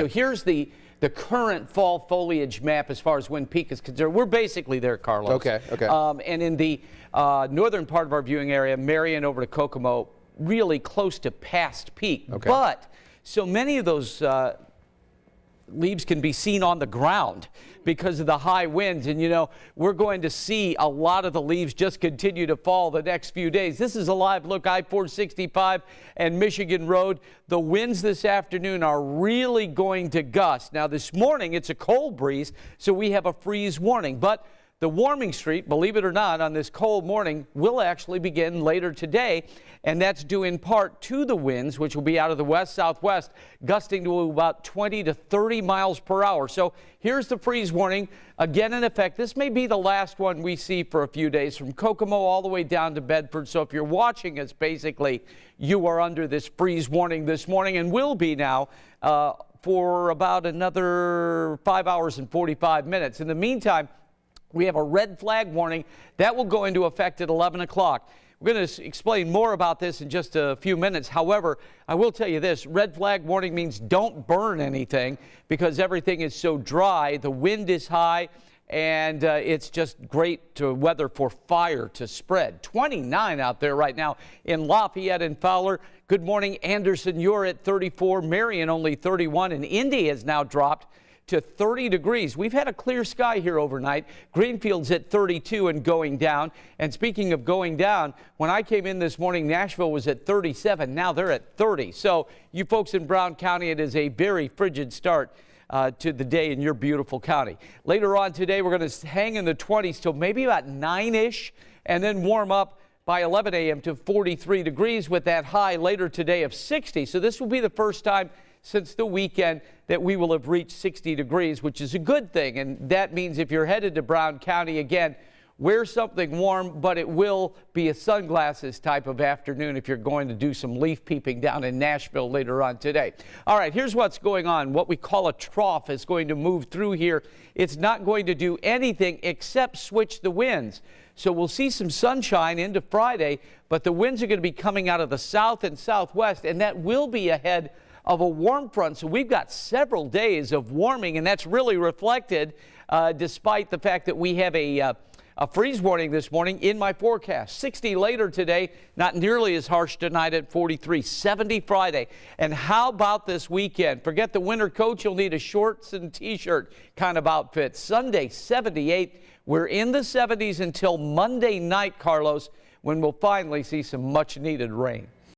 So here's the current fall foliage map as far as wind peak is concerned. We're basically there, Carlos. Okay. And in the northern part of our viewing area, Marion over to Kokomo, really close to past peak. Okay. But so many of those leaves can be seen on the ground because of the high winds. And, you know, we're going to see a lot of the leaves just continue to fall the next few days. This is a live look, I-465 and Michigan Road. The winds this afternoon are really going to gust. Now, this morning, it's a cold breeze, so we have a freeze warning. But the warming streak, believe it or not, on this cold morning will actually begin later today, and that's due in part to the winds, which will be out of the west-southwest, gusting to about 20 to 30 miles per hour. So here's the freeze warning, again in effect. This may be the last one we see for a few days, from Kokomo all the way down to Bedford. So if you're watching us, basically, you are under this freeze warning this morning, and will be now for about another 5 hours and 45 minutes. In the meantime, we have a red flag warning that will go into effect at 11 o'clock. We're going to explain more about this in just a few minutes. However, I will tell you this, red flag warning means don't burn anything because everything is so dry. The wind is high, and it's just great weather for fire to spread. 29 out there right now in Lafayette and Fowler. Good morning, Anderson. You're at 34. Marion only 31, and Indy has now dropped to 30 degrees. We've had a clear sky here overnight. Greenfield's at 32 and going down. And speaking of going down, when I came in this morning, Nashville was at 37. Now they're at 30. So you folks in Brown County, it is a very frigid start to the day in your beautiful county. Later on today, we're going to hang in the 20s till maybe about 9-ish and then warm up by 11 a.m. to 43 degrees with that high later today of 60. So this will be the first time since the weekend that we will have reached 60 degrees, which is a good thing. And that means if you're headed to Brown County, again, wear something warm, but it will be a sunglasses type of afternoon if you're going to do some leaf peeping down in Nashville later on today. All right, here's what's going on. What we call a trough is going to move through here. It's not going to do anything except switch the winds. So we'll see some sunshine into Friday, but the winds are going to be coming out of the south and southwest, and that will be ahead of a warm front. So we've got several days of warming, and that's really reflected despite the fact that we have a freeze warning this morning in my forecast. 60 later today, not nearly as harsh tonight at 43. 70 Friday. And how about this weekend? Forget the winter coat. You'll need a shorts and t-shirt kind of outfit. Sunday, 78. We're in the 70s until Monday night, Carlos, when we'll finally see some much needed rain.